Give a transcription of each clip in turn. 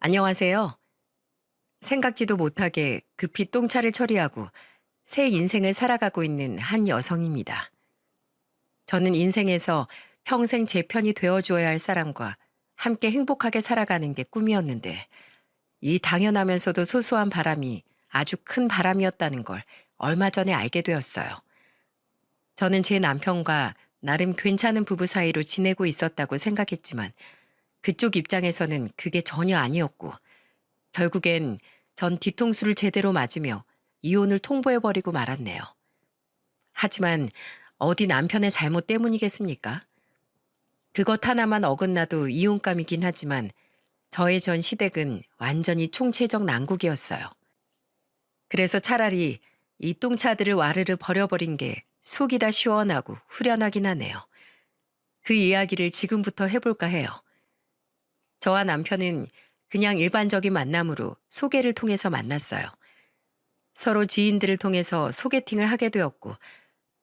안녕하세요. 생각지도 못하게 급히 똥차를 처리하고 새 인생을 살아가고 있는 한 여성입니다. 저는 인생에서 평생 제 편이 되어줘야 할 사람과 함께 행복하게 살아가는 게 꿈이었는데, 이 당연하면서도 소소한 바람이 아주 큰 바람이었다는 걸 얼마 전에 알게 되었어요. 저는 제 남편과 나름 괜찮은 부부 사이로 지내고 있었다고 생각했지만, 그쪽 입장에서는 그게 전혀 아니었고, 결국엔 전 뒤통수를 제대로 맞으며 이혼을 통보해버리고 말았네요. 하지만 어디 남편의 잘못 때문이겠습니까? 그것 하나만 어긋나도 이혼감이긴 하지만 저의 전 시댁은 완전히 총체적 난국이었어요. 그래서 차라리 이 똥차들을 와르르 버려버린 게 속이 다 시원하고 후련하긴 하네요. 그 이야기를 지금부터 해볼까 해요. 저와 남편은 그냥 일반적인 만남으로 소개를 통해서 만났어요. 서로 지인들을 통해서 소개팅을 하게 되었고,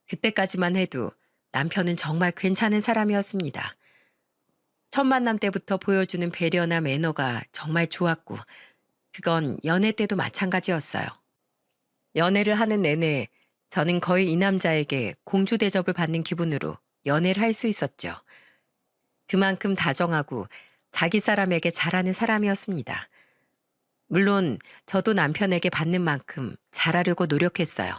그때까지만 해도 남편은 정말 괜찮은 사람이었습니다. 첫 만남 때부터 보여주는 배려나 매너가 정말 좋았고, 그건 연애 때도 마찬가지였어요. 연애를 하는 내내 저는 거의 이 남자에게 공주 대접을 받는 기분으로 연애를 할 수 있었죠. 그만큼 다정하고 자기 사람에게 잘하는 사람이었습니다. 물론 저도 남편에게 받는 만큼 잘하려고 노력했어요.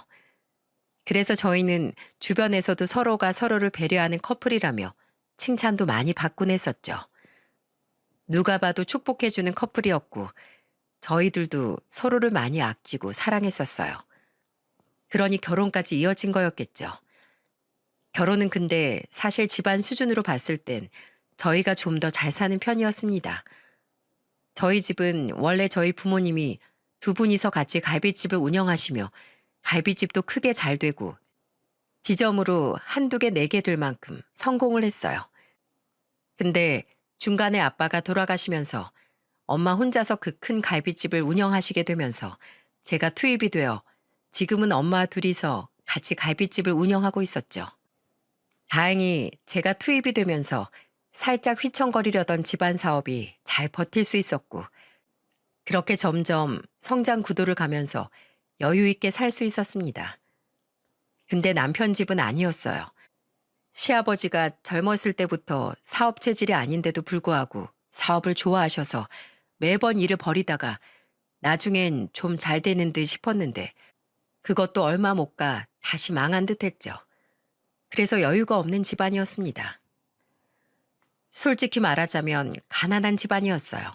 그래서 저희는 주변에서도 서로가 서로를 배려하는 커플이라며 칭찬도 많이 받곤 했었죠. 누가 봐도 축복해주는 커플이었고, 저희들도 서로를 많이 아끼고 사랑했었어요. 그러니 결혼까지 이어진 거였겠죠. 결혼은 근데 사실 집안 수준으로 봤을 땐 저희가 좀 더 잘 사는 편이었습니다. 저희 집은 원래 저희 부모님이 두 분이서 같이 갈비집을 운영하시며, 갈비집도 크게 잘 되고 지점으로 한두 개, 네 개 될 만큼 성공을 했어요. 근데 중간에 아빠가 돌아가시면서 엄마 혼자서 그 큰 갈비집을 운영하시게 되면서 제가 투입이 되어 지금은 엄마 둘이서 같이 갈비집을 운영하고 있었죠. 다행히 제가 투입이 되면서 살짝 휘청거리려던 집안 사업이 잘 버틸 수 있었고, 그렇게 점점 성장 구도를 가면서 여유 있게 살 수 있었습니다. 근데 남편 집은 아니었어요. 시아버지가 젊었을 때부터 사업 체질이 아닌데도 불구하고 사업을 좋아하셔서 매번 일을 벌이다가 나중엔 좀 잘 되는 듯 싶었는데, 그것도 얼마 못 가 다시 망한 듯 했죠. 그래서 여유가 없는 집안이었습니다. 솔직히 말하자면 가난한 집안이었어요.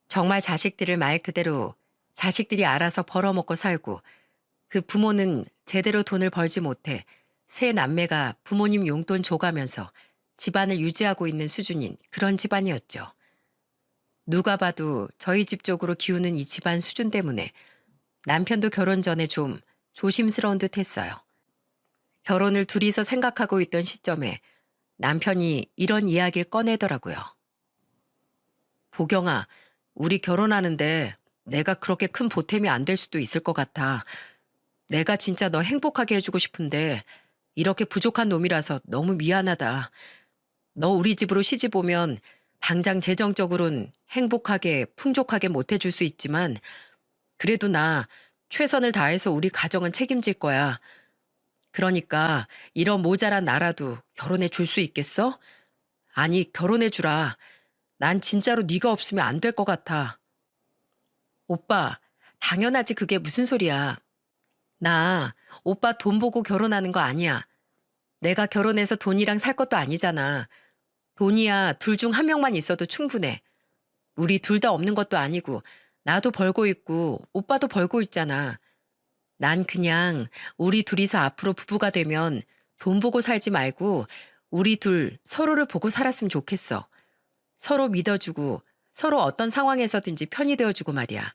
정말 자식들을 말 그대로 자식들이 알아서 벌어먹고 살고, 그 부모는 제대로 돈을 벌지 못해 세 남매가 부모님 용돈 줘가면서 집안을 유지하고 있는 수준인 그런 집안이었죠. 누가 봐도 저희 집 쪽으로 기우는 이 집안 수준 때문에 남편도 결혼 전에 좀 조심스러운 듯 했어요. 결혼을 둘이서 생각하고 있던 시점에 남편이 이런 이야기를 꺼내더라고요. 보경아, 우리 결혼하는데 내가 그렇게 큰 보탬이 안 될 수도 있을 것 같아. 내가 진짜 너 행복하게 해주고 싶은데 이렇게 부족한 놈이라서 너무 미안하다. 너 우리 집으로 시집 오면 당장 재정적으로는 행복하게 풍족하게 못 해줄 수 있지만, 그래도 나 최선을 다해서 우리 가정은 책임질 거야. 그러니까 이런 모자란 나라도 결혼해 줄 수 있겠어? 아니, 결혼해 주라. 난 진짜로 네가 없으면 안 될 것 같아. 오빠, 당연하지. 그게 무슨 소리야. 나 오빠 돈 보고 결혼하는 거 아니야. 내가 결혼해서 돈이랑 살 것도 아니잖아. 돈이야 둘 중 한 명만 있어도 충분해. 우리 둘 다 없는 것도 아니고 나도 벌고 있고 오빠도 벌고 있잖아. 난 그냥 우리 둘이서 앞으로 부부가 되면 돈 보고 살지 말고 우리 둘 서로를 보고 살았으면 좋겠어. 서로 믿어주고 서로 어떤 상황에서든지 편이 되어주고 말이야.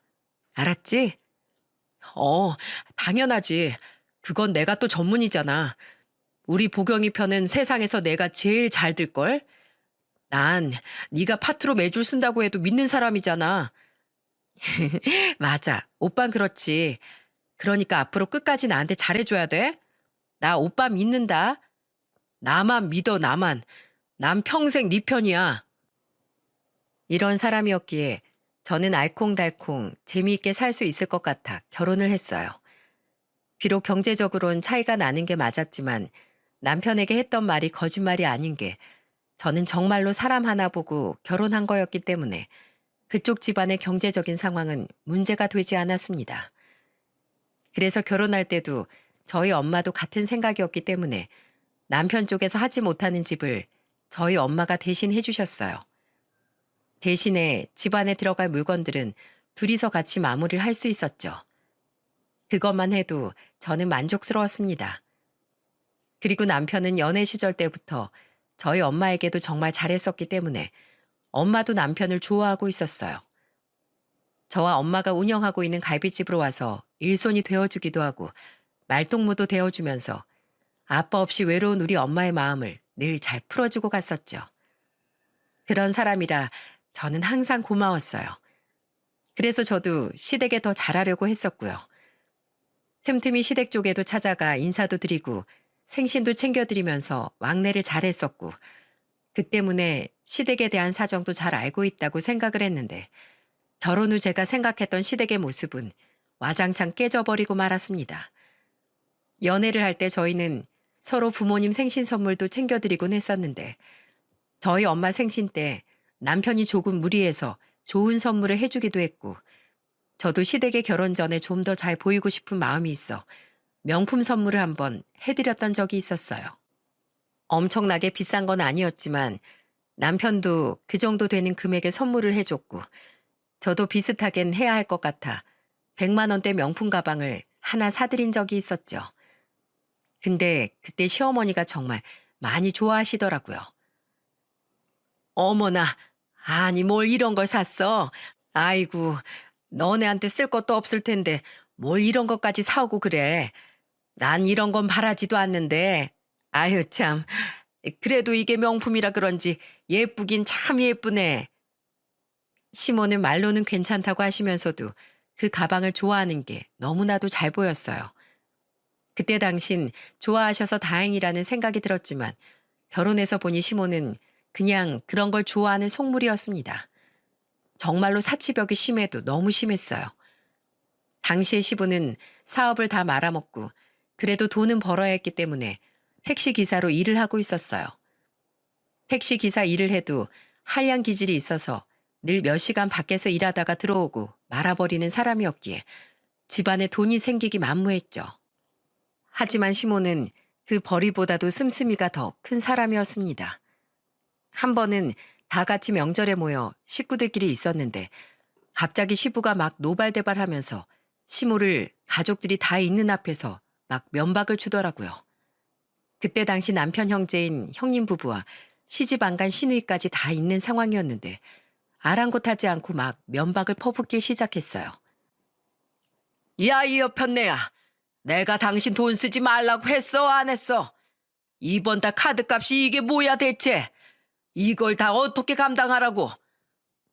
알았지? 어, 당연하지. 그건 내가 또 전문이잖아. 우리 보경이 편은 세상에서 내가 제일 잘 들걸? 난 네가 파트로 매줄 쓴다고 해도 믿는 사람이잖아. 맞아. 오빤 그렇지. 그러니까 앞으로 끝까지 나한테 잘해줘야 돼. 나 오빠 믿는다. 나만 믿어, 나만. 난 평생 네 편이야. 이런 사람이었기에 저는 알콩달콩 재미있게 살 수 있을 것 같아 결혼을 했어요. 비록 경제적으론 차이가 나는 게 맞았지만 남편에게 했던 말이 거짓말이 아닌 게 저는 정말로 사람 하나 보고 결혼한 거였기 때문에 그쪽 집안의 경제적인 상황은 문제가 되지 않았습니다. 그래서 결혼할 때도 저희 엄마도 같은 생각이었기 때문에 남편 쪽에서 하지 못하는 집을 저희 엄마가 대신 해주셨어요. 대신에 집안에 들어갈 물건들은 둘이서 같이 마무리를 할 수 있었죠. 그것만 해도 저는 만족스러웠습니다. 그리고 남편은 연애 시절 때부터 저희 엄마에게도 정말 잘했었기 때문에 엄마도 남편을 좋아하고 있었어요. 저와 엄마가 운영하고 있는 갈비집으로 와서 일손이 되어주기도 하고 말동무도 되어주면서 아빠 없이 외로운 우리 엄마의 마음을 늘 잘 풀어주고 갔었죠. 그런 사람이라 저는 항상 고마웠어요. 그래서 저도 시댁에 더 잘하려고 했었고요. 틈틈이 시댁 쪽에도 찾아가 인사도 드리고 생신도 챙겨드리면서 왕래를 잘했었고 그 때문에 시댁에 대한 사정도 잘 알고 있다고 생각을 했는데 결혼 후 제가 생각했던 시댁의 모습은 와장창 깨져버리고 말았습니다. 연애를 할 때 저희는 서로 부모님 생신 선물도 챙겨드리곤 했었는데 저희 엄마 생신 때 남편이 조금 무리해서 좋은 선물을 해주기도 했고 저도 시댁의 결혼 전에 좀 더 잘 보이고 싶은 마음이 있어 명품 선물을 한번 해드렸던 적이 있었어요. 엄청나게 비싼 건 아니었지만 남편도 그 정도 되는 금액의 선물을 해줬고 저도 비슷하겐 해야 할 것 같아 100만 원대 명품 가방을 하나 사드린 적이 있었죠. 근데 그때 시어머니가 정말 많이 좋아하시더라고요. 어머나, 아니 뭘 이런 걸 샀어? 아이고, 너네한테 쓸 것도 없을 텐데 뭘 이런 것까지 사오고 그래. 난 이런 건 바라지도 않는데. 아유 참, 그래도 이게 명품이라 그런지 예쁘긴 참 예쁘네. 시모는 말로는 괜찮다고 하시면서도 그 가방을 좋아하는 게 너무나도 잘 보였어요. 그때 당신 좋아하셔서 다행이라는 생각이 들었지만 결혼해서 보니 시모는 그냥 그런 걸 좋아하는 속물이었습니다. 정말로 사치벽이 심해도 너무 심했어요. 당시의 시부는 사업을 다 말아먹고 그래도 돈은 벌어야 했기 때문에 택시기사로 일을 하고 있었어요. 택시기사 일을 해도 한량 기질이 있어서 늘 몇 시간 밖에서 일하다가 들어오고 말아버리는 사람이었기에 집안에 돈이 생기기 만무했죠. 하지만 시모는 그 벌이보다도 씀씀이가 더 큰 사람이었습니다. 한 번은 다 같이 명절에 모여 식구들끼리 있었는데 갑자기 시부가 막 노발대발하면서 시모를 가족들이 다 있는 앞에서 막 면박을 주더라고요. 그때 당시 남편 형제인 형님 부부와 시집 안 간 시누이까지 다 있는 상황이었는데 아랑곳하지 않고 막 면박을 퍼붓길 시작했어요. 야, 이 여편네야. 내가 당신 돈 쓰지 말라고 했어, 안 했어? 이번 달 카드값이 이게 뭐야 대체? 이걸 다 어떻게 감당하라고?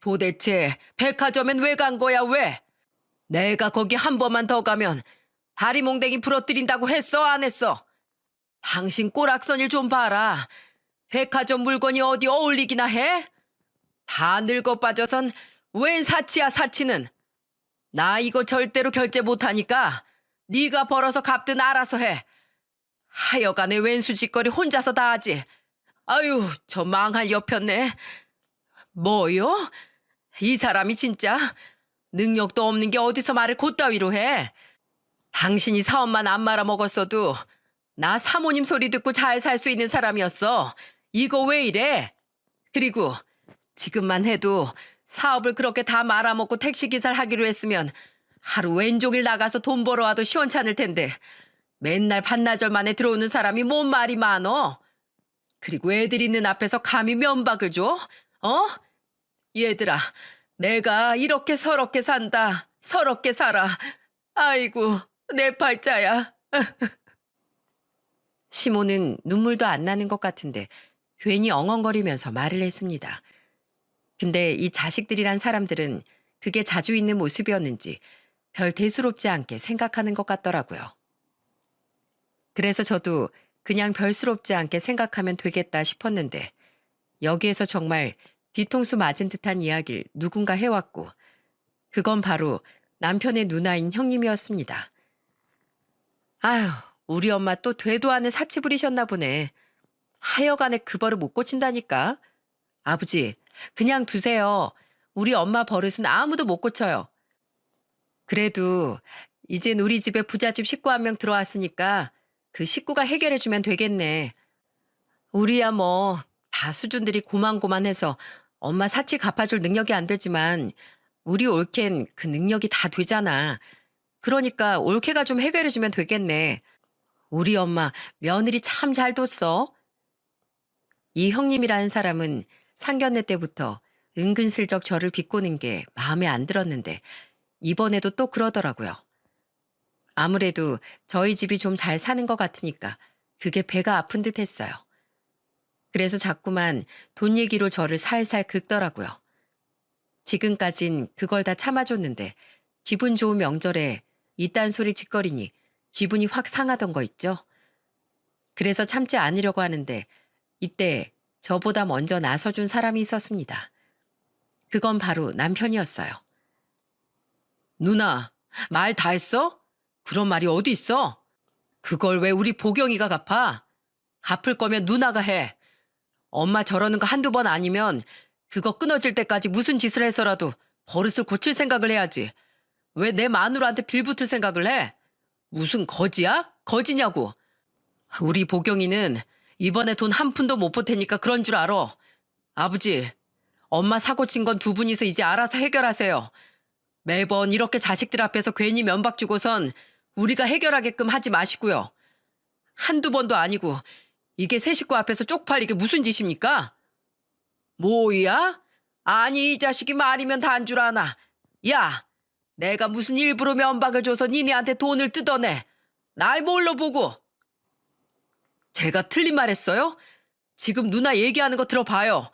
도대체 백화점엔 왜 간 거야, 왜? 내가 거기 한 번만 더 가면 다리 몽댕이 부러뜨린다고 했어, 안 했어? 당신 꼬락서니를 좀 봐라. 백화점 물건이 어디 어울리기나 해? 다 늙어 빠져선 웬 사치야, 사치는. 나 이거 절대로 결제 못하니까 네가 벌어서 갚든 알아서 해. 하여간에 웬 수짓거리 혼자서 다 하지. 아유, 저 망할 여편네. 뭐요? 이 사람이 진짜 능력도 없는 게 어디서 말을 곧다위로 해. 당신이 사업만 안 말아먹었어도 나 사모님 소리 듣고 잘 살 수 있는 사람이었어. 이거 왜 이래? 그리고 지금만 해도 사업을 그렇게 다 말아먹고 택시기사를 하기로 했으면 하루 왼종일 나가서 돈 벌어와도 시원찮을 텐데 맨날 반나절 만에 들어오는 사람이 뭔 말이 많어? 그리고 애들 있는 앞에서 감히 면박을 줘? 어? 얘들아, 내가 이렇게 서럽게 산다. 서럽게 살아. 아이고, 내 팔자야. 시모는 눈물도 안 나는 것 같은데 괜히 엉엉거리면서 말을 했습니다. 근데 이 자식들이란 사람들은 그게 자주 있는 모습이었는지 별 대수롭지 않게 생각하는 것 같더라고요. 그래서 저도 그냥 별스럽지 않게 생각하면 되겠다 싶었는데 여기에서 정말 뒤통수 맞은 듯한 이야기를 누군가 해왔고 그건 바로 남편의 누나인 형님이었습니다. 아휴, 우리 엄마 또 되도 않은 사치 부리셨나 보네. 하여간에 그 버릇 못 고친다니까. 아버지, 그냥 두세요. 우리 엄마 버릇은 아무도 못 고쳐요. 그래도 이젠 우리 집에 부잣집 식구 한 명 들어왔으니까 그 식구가 해결해주면 되겠네. 우리야 뭐 다 수준들이 고만고만해서 엄마 사치 갚아줄 능력이 안 되지만 우리 올케는 그 능력이 다 되잖아. 그러니까 올케가 좀 해결해주면 되겠네. 우리 엄마 며느리 참 잘 뒀어. 이 형님이라는 사람은 상견례 때부터 은근슬쩍 저를 비꼬는 게 마음에 안 들었는데 이번에도 또 그러더라고요. 아무래도 저희 집이 좀 잘 사는 것 같으니까 그게 배가 아픈 듯 했어요. 그래서 자꾸만 돈 얘기로 저를 살살 긁더라고요. 지금까진 그걸 다 참아줬는데 기분 좋은 명절에 이딴 소리 짓거리니 기분이 확 상하던 거 있죠? 그래서 참지 않으려고 하는데 이때 저보다 먼저 나서준 사람이 있었습니다. 그건 바로 남편이었어요. 누나, 말 다 했어? 그런 말이 어디 있어? 그걸 왜 우리 보경이가 갚아? 갚을 거면 누나가 해. 엄마 저러는 거 한두 번 아니면 그거 끊어질 때까지 무슨 짓을 해서라도 버릇을 고칠 생각을 해야지. 왜 내 마누라한테 빌붙을 생각을 해? 무슨 거지야? 거지냐고. 우리 보경이는 이번에 돈 한 푼도 못 볼 테니까 그런 줄 알아. 아버지, 엄마 사고 친 건 두 분이서 이제 알아서 해결하세요. 매번 이렇게 자식들 앞에서 괜히 면박 주고선 우리가 해결하게끔 하지 마시고요. 한두 번도 아니고 이게 새 식구 앞에서 쪽팔리게 무슨 짓입니까? 뭐야? 아니 이 자식이 말이면 단 줄 아나. 야, 내가 무슨 일부러 면박을 줘서 니네한테 돈을 뜯어내. 날 뭘로 보고. 제가 틀린 말 했어요? 지금 누나 얘기하는 거 들어봐요.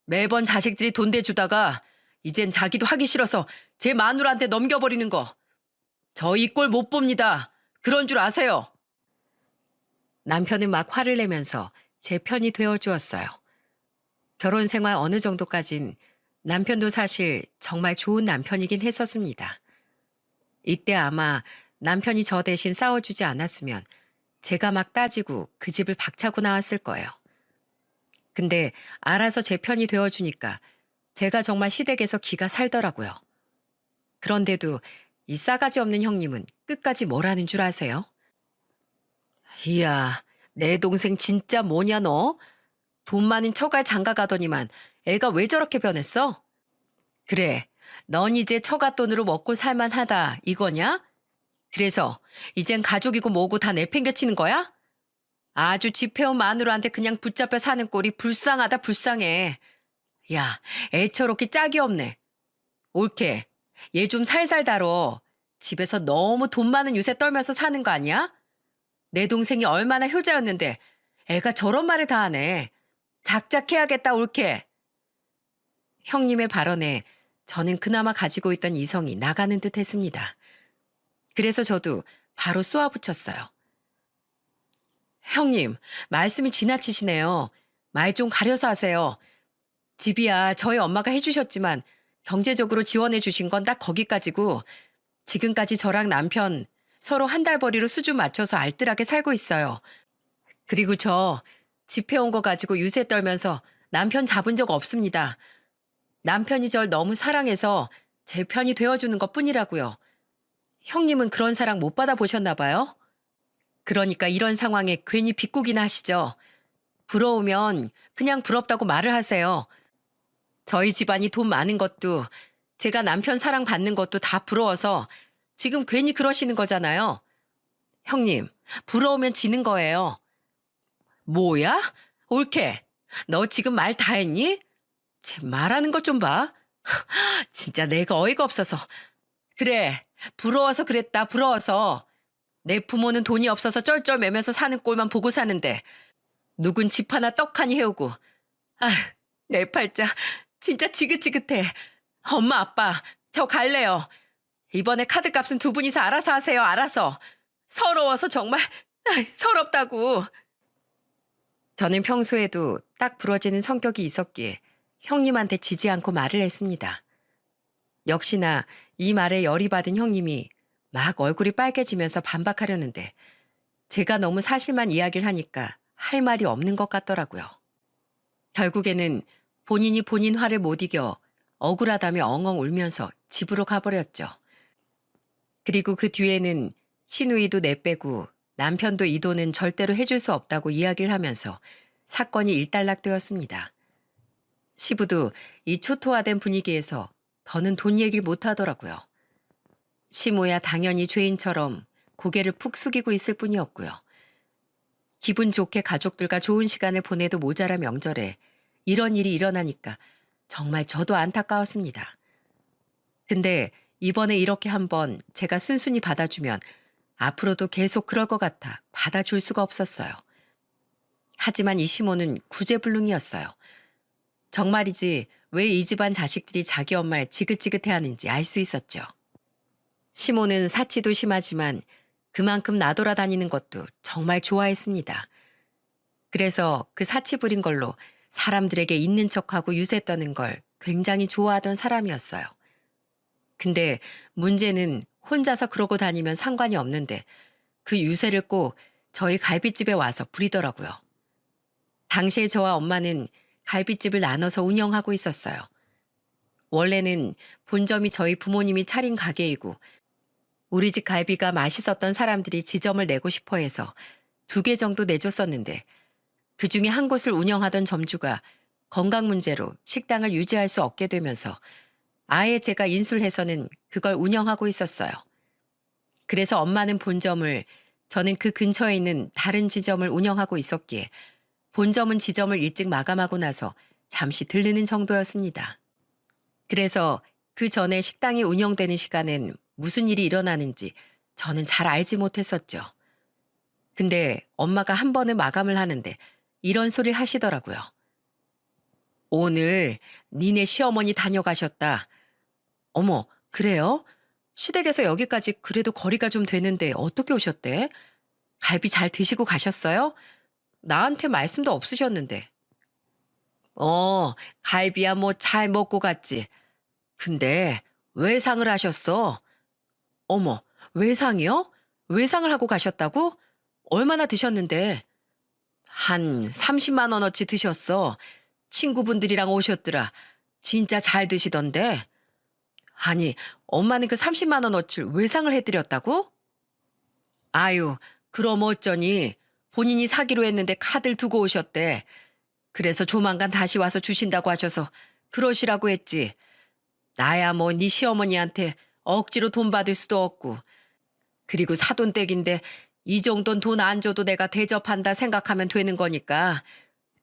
매번 자식들이 돈 대주다가 이젠 자기도 하기 싫어서 제 마누라한테 넘겨버리는 거. 저 이 꼴 못 봅니다. 그런 줄 아세요. 남편은 막 화를 내면서 제 편이 되어주었어요. 결혼 생활 어느 정도까진 남편도 사실 정말 좋은 남편이긴 했었습니다. 이때 아마 남편이 저 대신 싸워주지 않았으면 제가 막 따지고 그 집을 박차고 나왔을 거예요. 근데 알아서 제 편이 되어주니까 제가 정말 시댁에서 기가 살더라고요. 그런데도 이 싸가지 없는 형님은 끝까지 뭘 하는 줄 아세요? 이야, 내 동생 진짜 뭐냐 너? 돈 많은 처가에 장가 가더니만 애가 왜 저렇게 변했어? 그래, 넌 이제 처가 돈으로 먹고 살만하다 이거냐? 그래서 이젠 가족이고 뭐고 다 내팽개치는 거야? 아주 집해온 마누라한테 그냥 붙잡혀 사는 꼴이 불쌍하다 불쌍해. 야, 애처롭게 짝이 없네. 옳게, 얘 좀 살살 다뤄. 집에서 너무 돈 많은 유세 떨면서 사는 거 아니야? 내 동생이 얼마나 효자였는데 애가 저런 말을 다 하네. 작작해야겠다 옳게. 형님의 발언에 저는 그나마 가지고 있던 이성이 나가는 듯 했습니다. 그래서 저도 바로 쏘아붙였어요. 형님, 말씀이 지나치시네요. 말 좀 가려서 하세요. 집이야 저희 엄마가 해주셨지만 경제적으로 지원해 주신 건 딱 거기까지고 지금까지 저랑 남편 서로 한 달 벌이로 수준 맞춰서 알뜰하게 살고 있어요. 그리고 저 집해온 거 가지고 유세 떨면서 남편 잡은 적 없습니다. 남편이 절 너무 사랑해서 제 편이 되어주는 것 뿐이라고요. 형님은 그런 사랑 못 받아보셨나 봐요? 그러니까 이런 상황에 괜히 비꼬기나 하시죠. 부러우면 그냥 부럽다고 말을 하세요. 저희 집안이 돈 많은 것도 제가 남편 사랑 받는 것도 다 부러워서 지금 괜히 그러시는 거잖아요. 형님, 부러우면 지는 거예요. 뭐야? 옳게. 너 지금 말 다 했니? 쟤 말하는 것 좀 봐. 진짜 내가 어이가 없어서. 그래, 부러워서 그랬다, 부러워서. 내 부모는 돈이 없어서 쩔쩔매면서 사는 꼴만 보고 사는데 누군 집 하나 떡 하니 해오고. 아, 내 팔자 진짜 지긋지긋해. 엄마 아빠 저 갈래요. 이번에 카드값은 두 분이서 알아서 하세요. 알아서. 서러워서 정말 서럽다고. 저는 평소에도 딱 부러지는 성격이 있었기에 형님한테 지지 않고 말을 했습니다. 역시나 이 말에 열이 받은 형님이 막 얼굴이 빨개지면서 반박하려는데 제가 너무 사실만 이야기를 하니까 할 말이 없는 것 같더라고요. 결국에는 본인이 본인 화를 못 이겨 억울하다며 엉엉 울면서 집으로 가버렸죠. 그리고 그 뒤에는 시누이도 내빼고 남편도 이 돈은 절대로 해줄 수 없다고 이야기를 하면서 사건이 일단락되었습니다. 시부도 이 초토화된 분위기에서 더는 돈 얘기를 못 하더라고요. 시모야 당연히 죄인처럼 고개를 푹 숙이고 있을 뿐이었고요. 기분 좋게 가족들과 좋은 시간을 보내도 모자라 명절에 이런 일이 일어나니까 정말 저도 안타까웠습니다. 근데 이번에 이렇게 한번 제가 순순히 받아주면 앞으로도 계속 그럴 것 같아 받아줄 수가 없었어요. 하지만 이 시모는 구제불능이었어요. 정말이지 왜 이 집안 자식들이 자기 엄마를 지긋지긋해하는지 알 수 있었죠. 시모는 사치도 심하지만 그만큼 나돌아다니는 것도 정말 좋아했습니다. 그래서 그 사치 부린 걸로 사람들에게 있는 척하고 유세 떠는 걸 굉장히 좋아하던 사람이었어요. 근데 문제는 혼자서 그러고 다니면 상관이 없는데 그 유세를 꼭 저희 갈빗집에 와서 부리더라고요. 당시에 저와 엄마는 갈빗집을 나눠서 운영하고 있었어요. 원래는 본점이 저희 부모님이 차린 가게이고 우리 집 갈비가 맛있었던 사람들이 지점을 내고 싶어 해서 2개 정도 내줬었는데 그중에 한 곳을 운영하던 점주가 건강 문제로 식당을 유지할 수 없게 되면서 아예 제가 인술해서는 그걸 운영하고 있었어요. 그래서 엄마는 본점을, 저는 그 근처에 있는 다른 지점을 운영하고 있었기에 본점은 지점을 일찍 마감하고 나서 잠시 들르는 정도였습니다. 그래서 그 전에 식당이 운영되는 시간엔 무슨 일이 일어나는지 저는 잘 알지 못했었죠. 근데 엄마가 한 번은 마감을 하는데 이런 소리를 하시더라고요. 오늘 니네 시어머니 다녀가셨다. 어머, 그래요? 시댁에서 여기까지 그래도 거리가 좀 되는데 어떻게 오셨대? 갈비 잘 드시고 가셨어요? 나한테 말씀도 없으셨는데. 갈비야 뭐 잘 먹고 갔지. 근데 외상을 하셨어? 어머, 외상이요? 외상을 하고 가셨다고? 얼마나 드셨는데? 한 30만 원어치 드셨어. 친구분들이랑 오셨더라. 진짜 잘 드시던데. 아니, 엄마는 그 30만 원어치를 외상을 해드렸다고? 아유, 그럼 어쩌니. 본인이 사기로 했는데 카드를 두고 오셨대. 그래서 조만간 다시 와서 주신다고 하셔서 그러시라고 했지. 나야 뭐 네 시어머니한테 억지로 돈 받을 수도 없고. 그리고 사돈댁인데 이 정도는 돈 안 줘도 내가 대접한다 생각하면 되는 거니까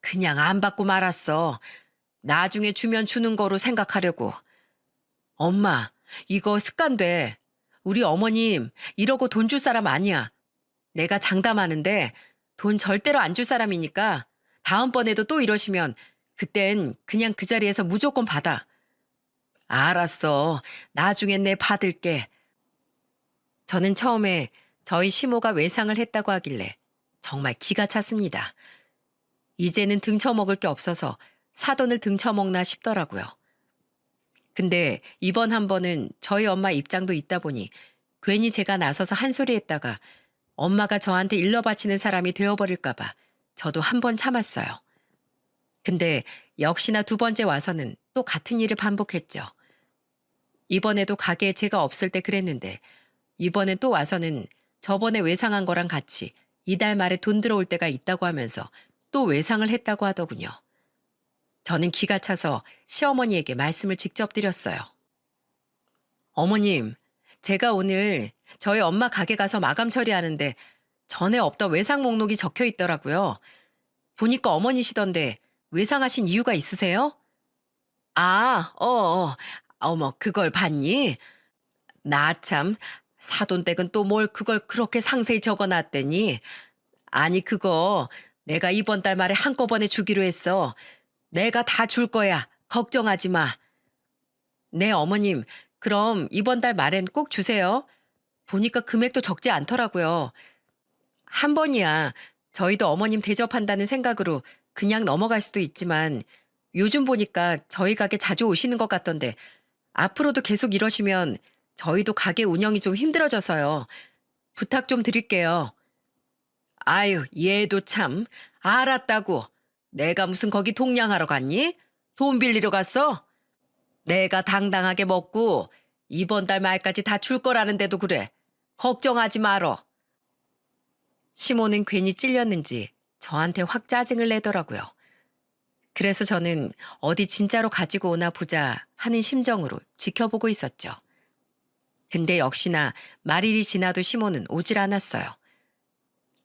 그냥 안 받고 말았어. 나중에 주면 주는 거로 생각하려고. 엄마, 이거 습관돼. 우리 어머님 이러고 돈 줄 사람 아니야. 내가 장담하는데 돈 절대로 안 줄 사람이니까 다음번에도 또 이러시면 그땐 그냥 그 자리에서 무조건 받아. 알았어. 나중엔 내 받을게. 저는 처음에 저희 시모가 외상을 했다고 하길래 정말 기가 찼습니다. 이제는 등쳐먹을 게 없어서 사돈을 등쳐먹나 싶더라고요. 근데 이번 한 번은 저희 엄마 입장도 있다 보니 괜히 제가 나서서 한 소리 했다가 엄마가 저한테 일러바치는 사람이 되어버릴까봐 저도 한 번 참았어요. 근데 역시나 2번째 와서는 또 같은 일을 반복했죠. 이번에도 가게에 제가 없을 때 그랬는데 이번엔 또 와서는 저번에 외상한 거랑 같이 이달 말에 돈 들어올 때가 있다고 하면서 또 외상을 했다고 하더군요. 저는 기가 차서 시어머니에게 말씀을 직접 드렸어요. 어머님, 제가 오늘 저희 엄마 가게 가서 마감 처리하는데 전에 없던 외상 목록이 적혀 있더라고요. 보니까 어머니시던데 외상하신 이유가 있으세요? 어머, 그걸 봤니? 나 참, 사돈댁은 또 뭘 그걸 그렇게 상세히 적어놨더니. 아니, 그거 내가 이번 달 말에 한꺼번에 주기로 했어. 내가 다 줄 거야. 걱정하지 마. 네, 어머님. 그럼 이번 달 말엔 꼭 주세요. 보니까 금액도 적지 않더라고요. 한 번이야. 저희도 어머님 대접한다는 생각으로 그냥 넘어갈 수도 있지만 요즘 보니까 저희 가게 자주 오시는 것 같던데 앞으로도 계속 이러시면 저희도 가게 운영이 좀 힘들어져서요. 부탁 좀 드릴게요. 아유, 얘도 참. 알았다고. 내가 무슨 거기 동냥하러 갔니? 돈 빌리러 갔어? 내가 당당하게 먹고 이번 달 말까지 다 줄 거라는데도 그래. 걱정하지 말어. 시모는 괜히 찔렸는지 저한테 확 짜증을 내더라고요. 그래서 저는 어디 진짜로 가지고 오나 보자 하는 심정으로 지켜보고 있었죠. 근데 역시나 말일이 지나도 시모는 오질 않았어요.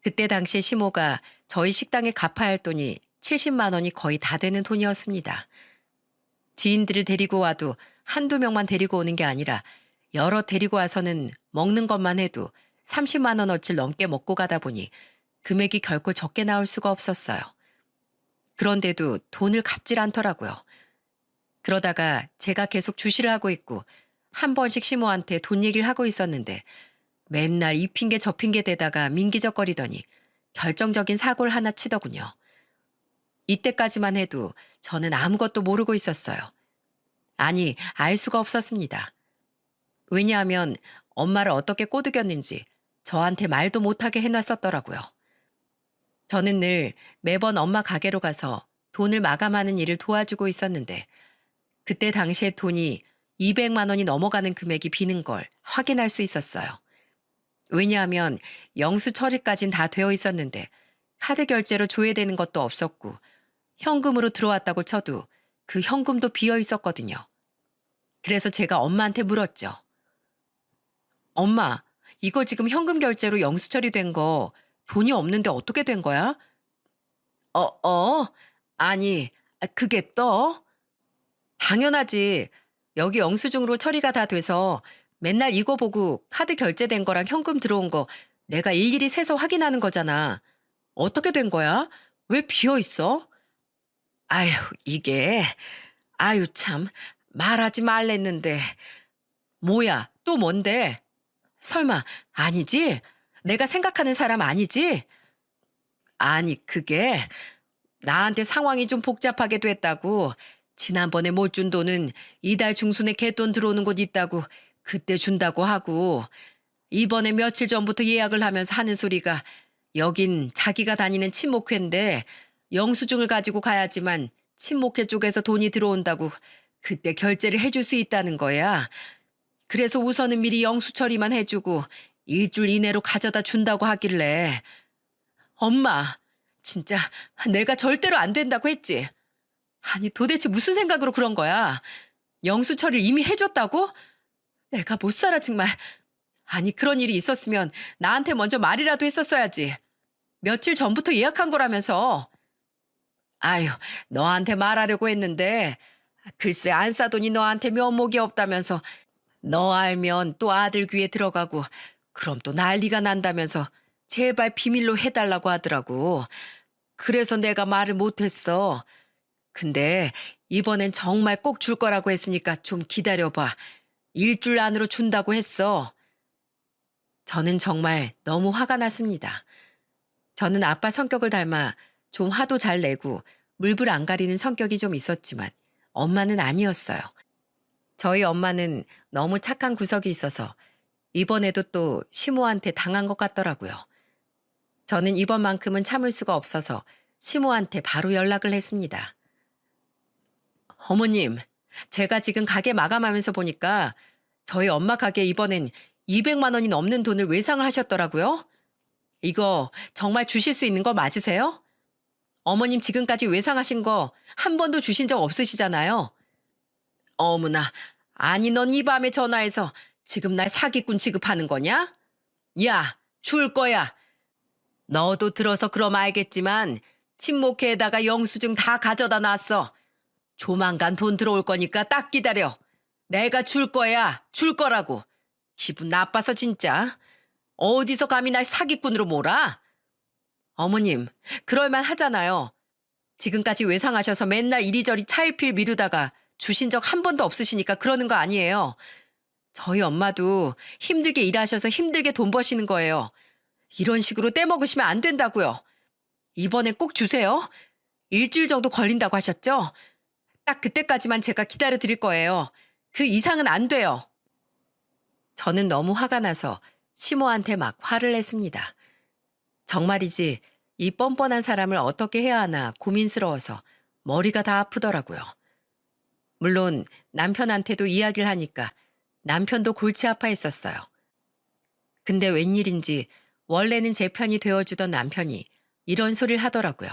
그때 당시에 시모가 저희 식당에 갚아야 할 돈이 70만 원이 거의 다 되는 돈이었습니다. 지인들을 데리고 와도 한두 명만 데리고 오는 게 아니라 여러 데리고 와서는 먹는 것만 해도 30만 원어치를 넘게 먹고 가다 보니 금액이 결코 적게 나올 수가 없었어요. 그런데도 돈을 갚질 않더라고요. 그러다가 제가 계속 주시를 하고 있고 한 번씩 시모한테 돈 얘기를 하고 있었는데 맨날 이 핑계 저 핑계 대다가 민기적거리더니 결정적인 사고를 하나 치더군요. 이때까지만 해도 저는 아무것도 모르고 있었어요. 아니, 알 수가 없었습니다. 왜냐하면 엄마를 어떻게 꼬드겼는지 저한테 말도 못하게 해놨었더라고요. 저는 늘 매번 엄마 가게로 가서 돈을 마감하는 일을 도와주고 있었는데 그때 당시에 돈이 200만 원이 넘어가는 금액이 비는 걸 확인할 수 있었어요. 왜냐하면 영수 처리까진 다 되어 있었는데 카드 결제로 조회되는 것도 없었고 현금으로 들어왔다고 쳐도 그 현금도 비어 있었거든요. 그래서 제가 엄마한테 물었죠. 엄마, 이거 지금 현금 결제로 영수 처리된 거 돈이 없는데 어떻게 된 거야? 아니, 그게 떠? 당연하지. 여기 영수증으로 처리가 다 돼서 맨날 이거 보고 카드 결제된 거랑 현금 들어온 거 내가 일일이 세서 확인하는 거잖아. 어떻게 된 거야? 왜 비어 있어? 아유, 이게, 아유, 참, 말하지 말랬는데. 뭐야, 또 뭔데? 설마, 아니지? 내가 생각하는 사람 아니지? 아니, 그게, 나한테 상황이 좀 복잡하게 됐다고. 지난번에 못 준 돈은 이달 중순에 갯돈 들어오는 곳 있다고 그때 준다고 하고 이번에 며칠 전부터 예약을 하면서 하는 소리가 여긴 자기가 다니는 친목회인데 영수증을 가지고 가야지만 친목회 쪽에서 돈이 들어온다고 그때 결제를 해줄 수 있다는 거야. 그래서 우선은 미리 영수 처리만 해주고 일주일 이내로 가져다 준다고 하길래 엄마, 진짜 내가 절대로 안 된다고 했지. 아니 도대체 무슨 생각으로 그런 거야? 영수 처리를 이미 해줬다고? 내가 못 살아 정말. 아니 그런 일이 있었으면 나한테 먼저 말이라도 했었어야지. 며칠 전부터 예약한 거라면서. 아유, 너한테 말하려고 했는데 글쎄 안싸돈이 너한테 면목이 없다면서 너 알면 또 아들 귀에 들어가고 그럼 또 난리가 난다면서 제발 비밀로 해달라고 하더라고. 그래서 내가 말을 못했어. 근데 이번엔 정말 꼭 줄 거라고 했으니까 좀 기다려봐. 일주일 안으로 준다고 했어. 저는 정말 너무 화가 났습니다. 저는 아빠 성격을 닮아 좀 화도 잘 내고 물불 안 가리는 성격이 좀 있었지만 엄마는 아니었어요. 저희 엄마는 너무 착한 구석이 있어서 이번에도 또 시모한테 당한 것 같더라고요. 저는 이번만큼은 참을 수가 없어서 시모한테 바로 연락을 했습니다. 어머님, 제가 지금 가게 마감하면서 보니까 저희 엄마 가게 이번엔 200만 원이 넘는 돈을 외상을 하셨더라고요. 이거 정말 주실 수 있는 거 맞으세요? 어머님 지금까지 외상하신 거 한 번도 주신 적 없으시잖아요. 어머나, 아니 넌 이 밤에 전화해서 지금 날 사기꾼 취급하는 거냐? 야, 줄 거야. 너도 들어서 그럼 알겠지만 친목회에다가 영수증 다 가져다 놨어. 조만간 돈 들어올 거니까 딱 기다려. 내가 줄 거야. 줄 거라고. 기분 나빠서 진짜. 어디서 감히 날 사기꾼으로 몰아? 어머님, 그럴만 하잖아요. 지금까지 외상하셔서 맨날 이리저리 차일피일 미루다가 주신 적 한 번도 없으시니까 그러는 거 아니에요. 저희 엄마도 힘들게 일하셔서 힘들게 돈 버시는 거예요. 이런 식으로 떼먹으시면 안 된다고요. 이번엔 꼭 주세요. 일주일 정도 걸린다고 하셨죠? 딱 그때까지만 제가 기다려 드릴 거예요. 그 이상은 안 돼요. 저는 너무 화가 나서 시모한테 막 화를 냈습니다. 정말이지 이 뻔뻔한 사람을 어떻게 해야 하나 고민스러워서 머리가 다 아프더라고요. 물론 남편한테도 이야기를 하니까 남편도 골치 아파했었어요. 근데 웬일인지 원래는 제 편이 되어주던 남편이 이런 소리를 하더라고요.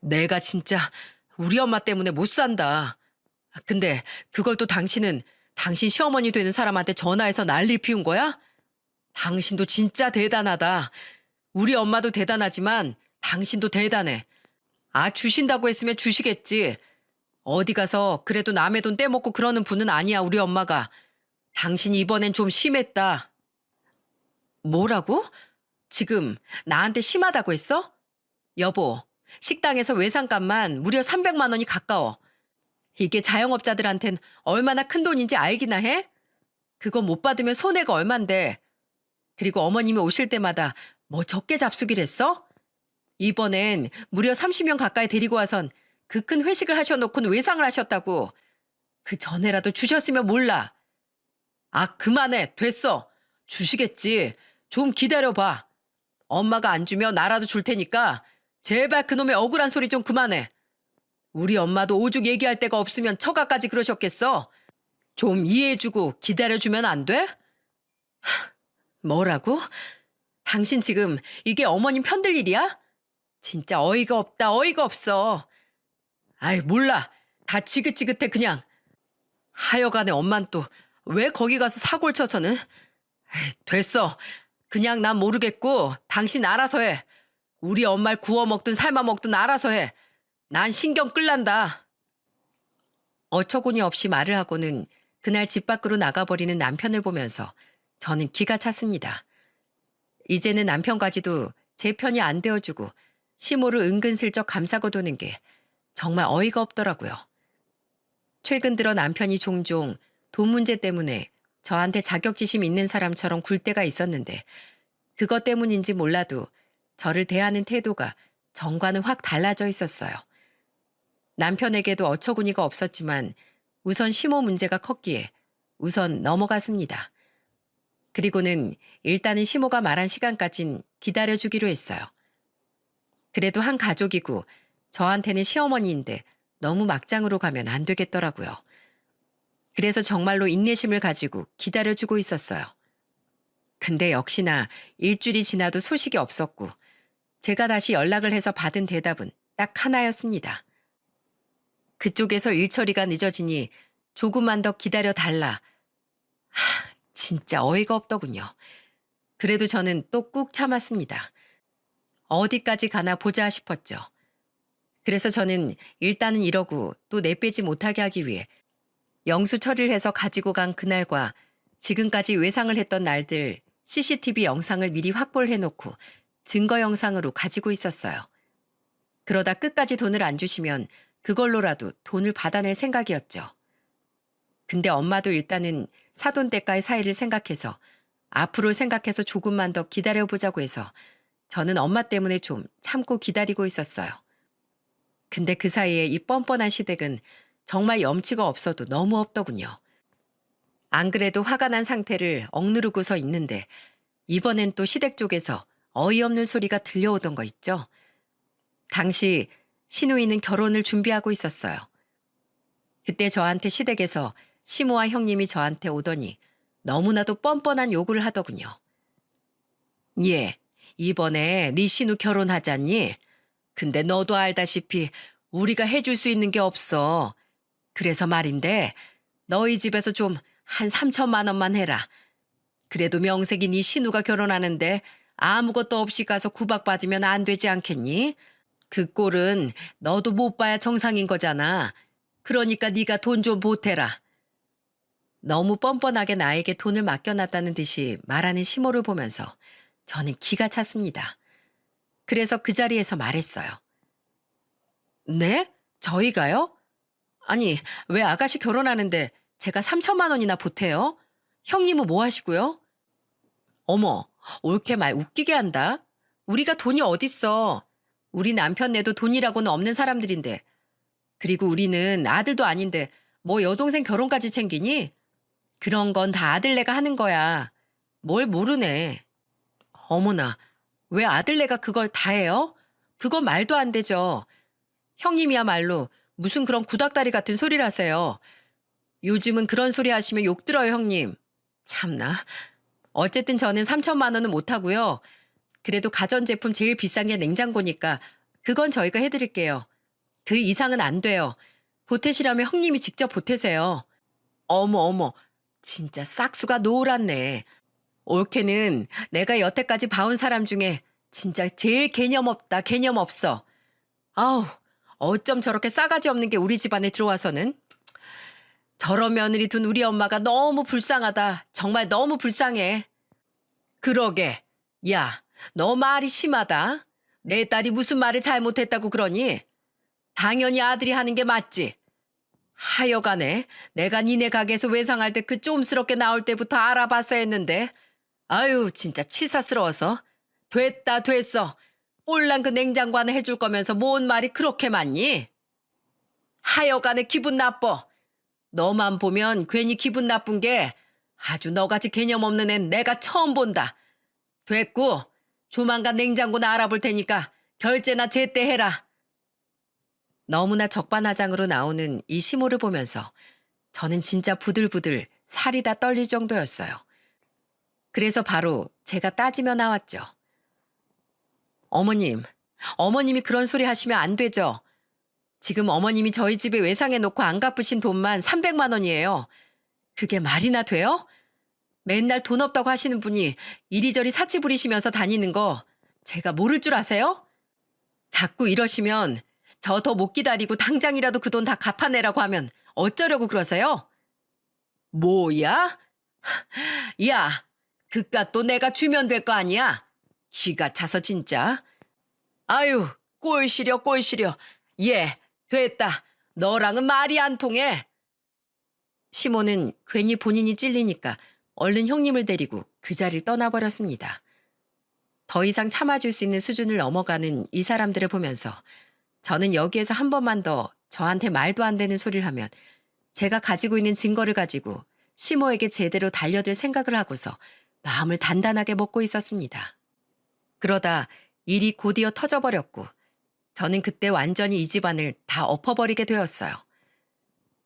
내가 진짜 우리 엄마 때문에 못 산다. 근데 그걸 또 당신은 당신 시어머니 되는 사람한테 전화해서 난리를 피운 거야? 당신도 진짜 대단하다. 우리 엄마도 대단하지만 당신도 대단해. 아, 주신다고 했으면 주시겠지. 어디 가서 그래도 남의 돈 떼먹고 그러는 분은 아니야, 우리 엄마가. 당신이 이번엔 좀 심했다. 뭐라고? 지금 나한테 심하다고 했어? 여보, 식당에서 외상값만 무려 300만 원이 가까워. 이게 자영업자들한텐 얼마나 큰 돈인지 알기나 해? 그거 못 받으면 손해가 얼만데. 그리고 어머님이 오실 때마다 뭐 적게 잡수기를 했어? 이번엔 무려 30명 가까이 데리고 와선 그 큰 회식을 하셔놓고는 외상을 하셨다고. 그 전에라도 주셨으면 몰라. 아, 그만해. 됐어. 주시겠지. 좀 기다려봐. 엄마가 안 주면 나라도 줄 테니까 제발 그놈의 억울한 소리 좀 그만해. 우리 엄마도 오죽 얘기할 데가 없으면 처가까지 그러셨겠어. 좀 이해해주고 기다려주면 안 돼? 뭐라고? 당신 지금 이게 어머님 편들 일이야? 진짜 어이가 없다, 어이가 없어. 아이, 몰라. 다 지긋지긋해, 그냥. 하여간에 엄만 또 왜 거기 가서 사고를 쳐서는? 에이, 됐어. 그냥 난 모르겠고 당신 알아서 해. 우리 엄마를 구워 먹든 삶아 먹든 알아서 해. 난 신경 끌란다. 어처구니 없이 말을 하고는 그날 집 밖으로 나가버리는 남편을 보면서 저는 기가 찼습니다. 이제는 남편까지도 제 편이 안 되어주고 시모를 은근슬쩍 감싸고 도는 게 정말 어이가 없더라고요. 최근 들어 남편이 종종 돈 문제 때문에 저한테 자격지심 있는 사람처럼 굴 때가 있었는데 그것 때문인지 몰라도 저를 대하는 태도가 전과는 확 달라져 있었어요. 남편에게도 어처구니가 없었지만 우선 시모 문제가 컸기에 우선 넘어갔습니다. 그리고는 일단은 시모가 말한 시간까진 기다려주기로 했어요. 그래도 한 가족이고 저한테는 시어머니인데 너무 막장으로 가면 안 되겠더라고요. 그래서 정말로 인내심을 가지고 기다려주고 있었어요. 근데 역시나 일주일이 지나도 소식이 없었고 제가 다시 연락을 해서 받은 대답은 딱 하나였습니다. 그쪽에서 일 처리가 늦어지니 조금만 더 기다려 달라. 진짜 어이가 없더군요. 그래도 저는 또 꾹 참았습니다. 어디까지 가나 보자 싶었죠. 그래서 저는 일단은 이러고 또 내빼지 못하게 하기 위해 영수 처리를 해서 가지고 간 그날과 지금까지 외상을 했던 날들 CCTV 영상을 미리 확보를 해놓고 증거 영상으로 가지고 있었어요. 그러다 끝까지 돈을 안 주시면 그걸로라도 돈을 받아낼 생각이었죠. 근데 엄마도 일단은 사돈댁과의 사이를 생각해서 앞으로 생각해서 조금만 더 기다려보자고 해서 저는 엄마 때문에 좀 참고 기다리고 있었어요. 근데 그 사이에 이 뻔뻔한 시댁은 정말 염치가 없어도 너무 없더군요. 안 그래도 화가 난 상태를 억누르고서 있는데 이번엔 또 시댁 쪽에서 어이없는 소리가 들려오던 거 있죠. 당시 시누이는 결혼을 준비하고 있었어요. 그때 저한테 시댁에서 시모와 형님이 저한테 오더니 너무나도 뻔뻔한 요구를 하더군요. 예, 이번에 네 시누 결혼하잖니? 근데 너도 알다시피 우리가 해줄 수 있는 게 없어. 그래서 말인데 너희 집에서 좀 한 3천만 원만 해라. 그래도 명색이 네 시누가 결혼하는데 아무것도 없이 가서 구박받으면 안 되지 않겠니? 그 꼴은 너도 못 봐야 정상인 거잖아. 그러니까 네가 돈 좀 보태라. 너무 뻔뻔하게 나에게 돈을 맡겨놨다는 듯이 말하는 시모를 보면서 저는 기가 찼습니다. 그래서 그 자리에서 말했어요. 네? 저희가요? 아니, 왜 아가씨 결혼하는데 제가 3천만 원이나 보태요? 형님은 뭐 하시고요? 어머, 옳게 말 웃기게 한다. 우리가 돈이 어딨어. 우리 남편 내도 돈이라고는 없는 사람들인데. 그리고 우리는 아들도 아닌데 뭐 여동생 결혼까지 챙기니? 그런 건 다 아들네가 하는 거야. 뭘 모르네. 어머나, 왜 아들네가 그걸 다 해요? 그건 말도 안 되죠. 형님이야말로 무슨 그런 구닥다리 같은 소리를 하세요. 요즘은 그런 소리 하시면 욕 들어요, 형님. 참나. 어쨌든 저는 3천만 원은 못 하고요. 그래도 가전제품 제일 비싼 게 냉장고니까 그건 저희가 해드릴게요. 그 이상은 안 돼요. 보태시라면 형님이 직접 보태세요. 어머, 어머. 진짜 싹수가 노랗네. 올케는 내가 여태까지 봐온 사람 중에 진짜 제일 개념 없다, 개념 없어. 아우, 어쩜 저렇게 싸가지 없는 게 우리 집안에 들어와서는. 저런 며느리 둔 우리 엄마가 너무 불쌍하다. 정말 너무 불쌍해. 그러게. 야, 너 말이 심하다. 내 딸이 무슨 말을 잘못했다고 그러니? 당연히 아들이 하는 게 맞지. 하여간에 내가 니네 가게에서 외상할 때 그 쫌스럽게 나올 때부터 알아봤어야 했는데. 아유, 진짜 치사스러워서. 됐다, 됐어. 꼴랑 그 냉장고 하나 해줄 거면서 뭔 말이 그렇게 많니? 하여간에 기분 나빠. 너만 보면 괜히 기분 나쁜 게 아주 너같이 개념 없는 앤 내가 처음 본다. 됐고, 조만간 냉장고나 알아볼 테니까 결제나 제때 해라. 너무나 적반하장으로 나오는 이 시모를 보면서 저는 진짜 부들부들 살이 다 떨릴 정도였어요. 그래서 바로 제가 따지며 나왔죠. 어머님, 어머님이 그런 소리 하시면 안 되죠. 지금 어머님이 저희 집에 외상해 놓고 안 갚으신 돈만 300만 원이에요. 그게 말이나 돼요? 맨날 돈 없다고 하시는 분이 이리저리 사치 부리시면서 다니는 거 제가 모를 줄 아세요? 자꾸 이러시면 저 더 못 기다리고 당장이라도 그 돈 다 갚아내라고 하면 어쩌려고 그러세요? 뭐야? 야, 그깟 또 내가 주면 될 거 아니야? 기가 차서 진짜. 아유, 꼴 시려 꼴 시려. 예, 됐다. 너랑은 말이 안 통해. 시모는 괜히 본인이 찔리니까 얼른 형님을 데리고 그 자리를 떠나버렸습니다. 더 이상 참아줄 수 있는 수준을 넘어가는 이 사람들을 보면서 저는 여기에서 한 번만 더 저한테 말도 안 되는 소리를 하면 제가 가지고 있는 증거를 가지고 시모에게 제대로 달려들 생각을 하고서 마음을 단단하게 먹고 있었습니다. 그러다 일이 곧이어 터져버렸고 저는 그때 완전히 이 집안을 다 엎어버리게 되었어요.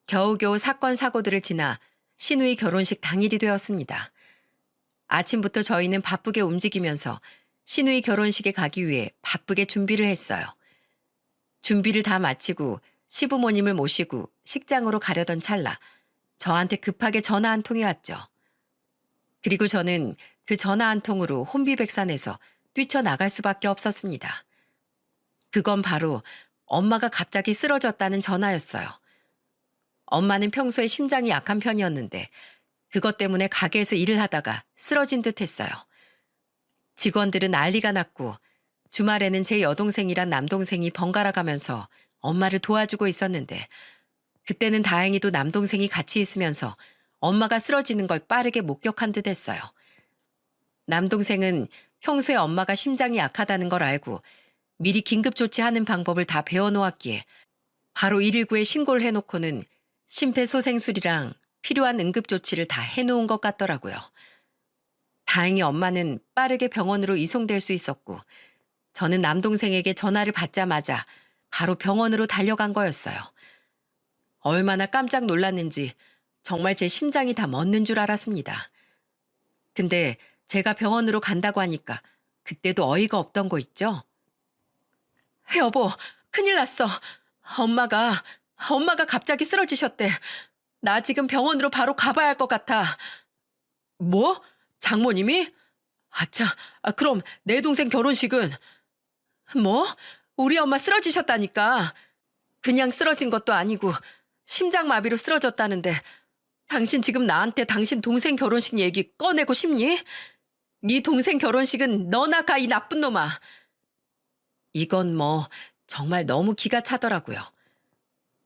겨우겨우 사건 사고들을 지나 시누이 결혼식 당일이 되었습니다. 아침부터 저희는 바쁘게 움직이면서 시누이 결혼식에 가기 위해 바쁘게 준비를 했어요. 준비를 다 마치고 시부모님을 모시고 식장으로 가려던 찰나 저한테 급하게 전화 한 통이 왔죠. 그리고 저는 그 전화 한 통으로 혼비백산해서 뛰쳐나갈 수밖에 없었습니다. 그건 바로 엄마가 갑자기 쓰러졌다는 전화였어요. 엄마는 평소에 심장이 약한 편이었는데 그것 때문에 가게에서 일을 하다가 쓰러진 듯 했어요. 직원들은 난리가 났고 주말에는 제 여동생이랑 남동생이 번갈아 가면서 엄마를 도와주고 있었는데 그때는 다행히도 남동생이 같이 있으면서 엄마가 쓰러지는 걸 빠르게 목격한 듯 했어요. 남동생은 평소에 엄마가 심장이 약하다는 걸 알고 미리 긴급 조치하는 방법을 다 배워놓았기에 바로 119에 신고를 해놓고는 심폐소생술이랑 필요한 응급조치를 다 해놓은 것 같더라고요. 다행히 엄마는 빠르게 병원으로 이송될 수 있었고 저는 남동생에게 전화를 받자마자 바로 병원으로 달려간 거였어요. 얼마나 깜짝 놀랐는지 정말 제 심장이 다 멎는 줄 알았습니다. 근데 제가 병원으로 간다고 하니까 그때도 어이가 없던 거 있죠? 여보, 큰일 났어. 엄마가 갑자기 쓰러지셨대. 나 지금 병원으로 바로 가봐야 할 것 같아. 뭐? 장모님이? 아차, 그럼 내 동생 결혼식은? 뭐? 우리 엄마 쓰러지셨다니까. 그냥 쓰러진 것도 아니고 심장마비로 쓰러졌다는데 당신 지금 나한테 당신 동생 결혼식 얘기 꺼내고 싶니? 네 동생 결혼식은 너나 가, 이 나쁜 놈아. 이건 뭐 정말 너무 기가 차더라고요.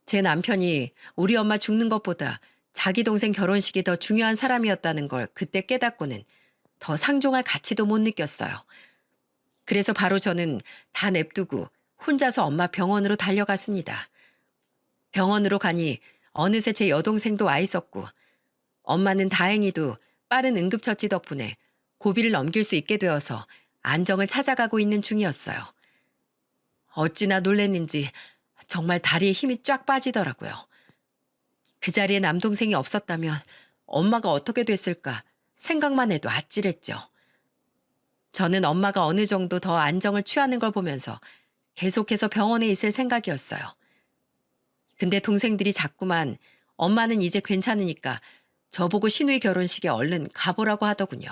제 남편이 우리 엄마 죽는 것보다 자기 동생 결혼식이 더 중요한 사람이었다는 걸 그때 깨닫고는 더 상종할 가치도 못 느꼈어요. 그래서 바로 저는 다 냅두고 혼자서 엄마 병원으로 달려갔습니다. 병원으로 가니 어느새 제 여동생도 와 있었고 엄마는 다행히도 빠른 응급처치 덕분에 고비를 넘길 수 있게 되어서 안정을 찾아가고 있는 중이었어요. 어찌나 놀랬는지 정말 다리에 힘이 쫙 빠지더라고요. 그 자리에 남동생이 없었다면 엄마가 어떻게 됐을까 생각만 해도 아찔했죠. 저는 엄마가 어느 정도 더 안정을 취하는 걸 보면서 계속해서 병원에 있을 생각이었어요. 근데 동생들이 자꾸만 엄마는 이제 괜찮으니까 저보고 신우이 결혼식에 얼른 가보라고 하더군요.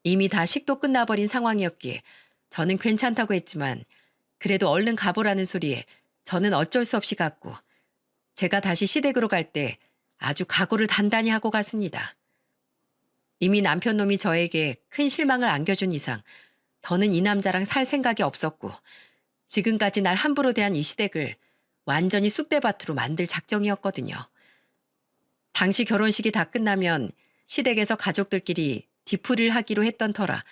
이미 다 식도 끝나버린 상황이었기에 저는 괜찮다고 했지만 그래도 얼른 가보라는 소리에 저는 어쩔 수 없이 갔고 제가 다시 시댁으로 갈 때 아주 각오를 단단히 하고 갔습니다. 이미 남편 놈이 저에게 큰 실망을 안겨준 이상 더는 이 남자랑 살 생각이 없었고 지금까지 날 함부로 대한 이 시댁을 완전히 쑥대밭으로 만들 작정이었거든요. 당시 결혼식이 다 끝나면 시댁에서 가족들끼리 뒤풀이를 하기로 했던 터라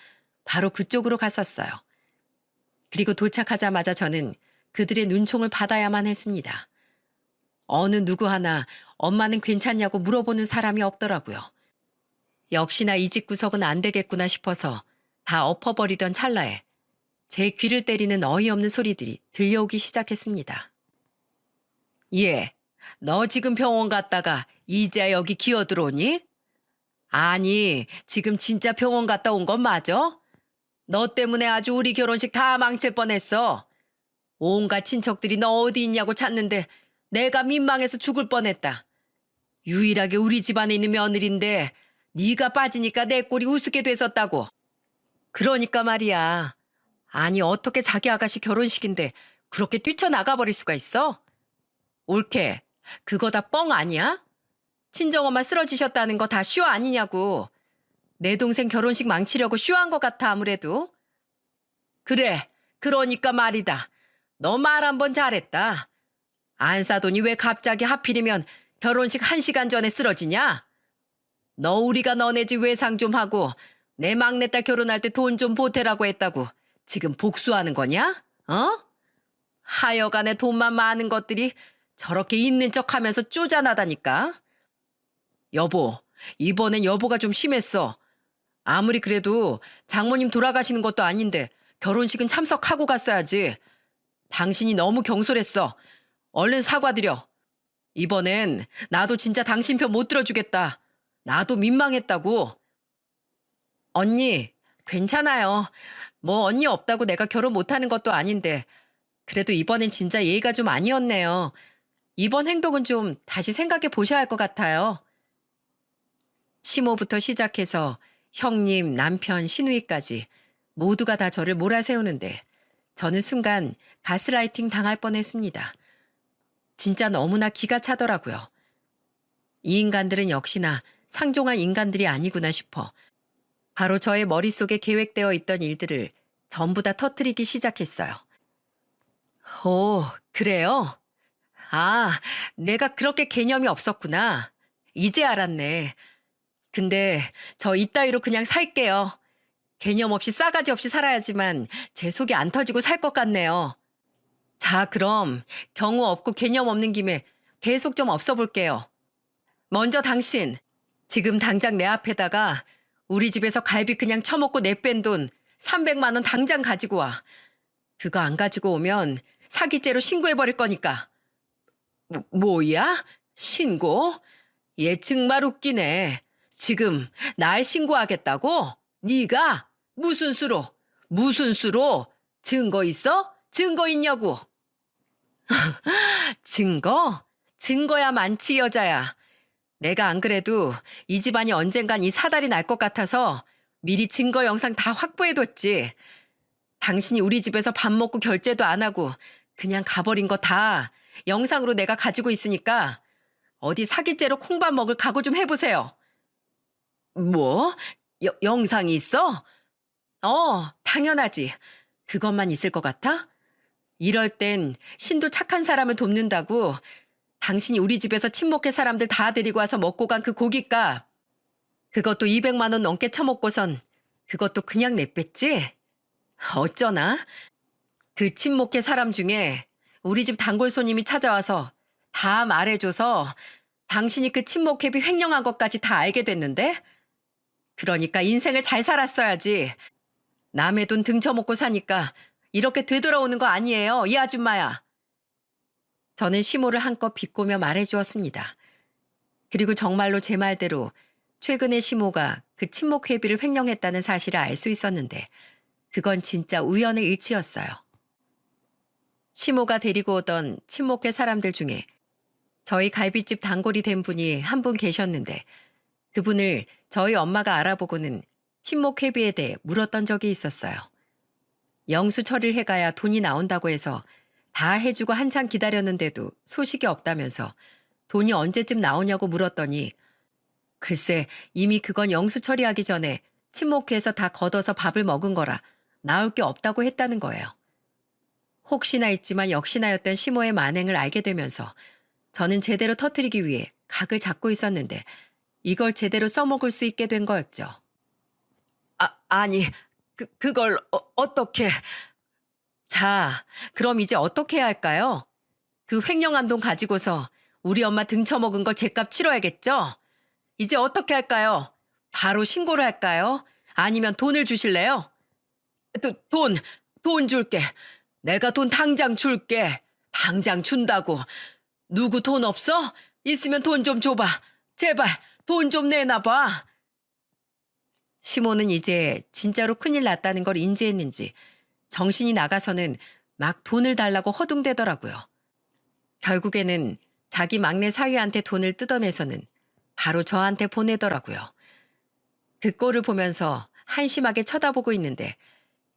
바로 그쪽으로 갔었어요. 그리고 도착하자마자 저는 그들의 눈총을 받아야만 했습니다. 어느 누구 하나 엄마는 괜찮냐고 물어보는 사람이 없더라고요. 역시나 이 집 구석은 안 되겠구나 싶어서 다 엎어버리던 찰나에 제 귀를 때리는 어이없는 소리들이 들려오기 시작했습니다. 예, 너 지금 병원 갔다가 이제 여기 기어들어오니? 아니, 지금 진짜 병원 갔다 온 건 맞아? 너 때문에 아주 우리 결혼식 다 망칠 뻔했어. 온갖 친척들이 너 어디 있냐고 찾는데 내가 민망해서 죽을 뻔했다. 유일하게 우리 집안에 있는 며느리인데 네가 빠지니까 내 꼴이 우습게 됐었다고. 그러니까 말이야. 아니 어떻게 자기 아가씨 결혼식인데 그렇게 뛰쳐나가버릴 수가 있어? 옳게 그거 다 뻥 아니야? 친정엄마 쓰러지셨다는 거 다 쇼 아니냐고. 내 동생 결혼식 망치려고 쇼한 것 같아 아무래도. 그래 그러니까 말이다. 너 말 한 번 잘했다. 안 사더니 왜 갑자기 하필이면 결혼식 1시간 전에 쓰러지냐? 너 우리가 너네 집 외상 좀 하고 내 막내딸 결혼할 때 돈 좀 보태라고 했다고 지금 복수하는 거냐? 어? 하여간에 돈만 많은 것들이 저렇게 있는 척하면서 쪼잔하다니까. 여보, 이번엔 여보가 좀 심했어. 아무리 그래도 장모님 돌아가시는 것도 아닌데 결혼식은 참석하고 갔어야지. 당신이 너무 경솔했어. 얼른 사과드려. 이번엔 나도 진짜 당신 편 못 들어주겠다. 나도 민망했다고. 언니, 괜찮아요. 뭐 언니 없다고 내가 결혼 못하는 것도 아닌데 그래도 이번엔 진짜 예의가 좀 아니었네요. 이번 행동은 좀 다시 생각해 보셔야 할 것 같아요. 시모부터 시작해서 형님, 남편, 시누이까지 모두가 다 저를 몰아세우는데 저는 순간 가스라이팅 당할 뻔했습니다. 진짜 너무나 기가 차더라고요. 이 인간들은 역시나 상종할 인간들이 아니구나 싶어 바로 저의 머릿속에 계획되어 있던 일들을 전부 다 터뜨리기 시작했어요. 오, 그래요? 아, 내가 그렇게 개념이 없었구나. 이제 알았네. 근데 저 이따위로 그냥 살게요. 개념 없이 싸가지 없이 살아야지만 제 속이 안 터지고 살 것 같네요. 자, 그럼 경우 없고 개념 없는 김에 계속 좀 없어 볼게요. 먼저 당신, 지금 당장 내 앞에다가 우리 집에서 갈비 그냥 처먹고 내뺀 돈 300만 원 당장 가지고 와. 그거 안 가지고 오면 사기죄로 신고해버릴 거니까. 뭐야? 신고? 얘 정말 웃기네. 지금 날 신고하겠다고? 네가? 무슨 수로? 무슨 수로? 증거 있어? 증거 있냐고? 증거? 증거야 많지 여자야. 내가 안 그래도 이 집안이 언젠간 이 사달이 날 것 같아서 미리 증거 영상 다 확보해뒀지. 당신이 우리 집에서 밥 먹고 결제도 안 하고 그냥 가버린 거 다 영상으로 내가 가지고 있으니까 어디 사기죄로 콩밥 먹을 각오 좀 해보세요. 뭐? 영상이 있어? 당연하지. 그것만 있을 것 같아? 이럴 땐 신도 착한 사람을 돕는다고 당신이 우리 집에서 친목회 사람들 다 데리고 와서 먹고 간 그 고깃값. 그것도 200만 원 넘게 처먹고선 그것도 그냥 내뺐지? 어쩌나? 그 친목회 사람 중에 우리 집 단골 손님이 찾아와서 다 말해줘서 당신이 그 친목회비 횡령한 것까지 다 알게 됐는데? 그러니까 인생을 잘 살았어야지. 남의 돈 등쳐먹고 사니까 이렇게 되돌아오는 거 아니에요, 이 아줌마야. 저는 시모를 한껏 비꼬며 말해주었습니다. 그리고 정말로 제 말대로 최근에 시모가 그 친목회비를 횡령했다는 사실을 알 수 있었는데 그건 진짜 우연의 일치였어요. 시모가 데리고 오던 친목회 사람들 중에 저희 갈비집 단골이 된 분이 한 분 계셨는데 그분을 저희 엄마가 알아보고는 친목회비에 대해 물었던 적이 있었어요. 영수 처리를 해가야 돈이 나온다고 해서 다 해주고 한참 기다렸는데도 소식이 없다면서 돈이 언제쯤 나오냐고 물었더니 글쎄 이미 그건 영수 처리하기 전에 친목회에서 다 걷어서 밥을 먹은 거라 나올 게 없다고 했다는 거예요. 혹시나 했지만 역시나였던 시모의 만행을 알게 되면서 저는 제대로 터뜨리기 위해 각을 잡고 있었는데 이걸 제대로 써먹을 수 있게 된 거였죠. 아니, 그걸 어떻게... 자, 그럼 이제 어떻게 해야 할까요? 그 횡령한 돈 가지고서 우리 엄마 등쳐먹은 거 제값 치러야겠죠? 이제 어떻게 할까요? 바로 신고를 할까요? 아니면 돈을 주실래요? 돈 줄게. 내가 돈 당장 줄게. 당장 준다고. 누구 돈 없어? 있으면 돈 좀 줘봐. 제발 돈 좀 내놔봐. 시모는 이제 진짜로 큰일 났다는 걸 인지했는지 정신이 나가서는 막 돈을 달라고 허둥대더라고요. 결국에는 자기 막내 사위한테 돈을 뜯어내서는 바로 저한테 보내더라고요. 그 꼴을 보면서 한심하게 쳐다보고 있는데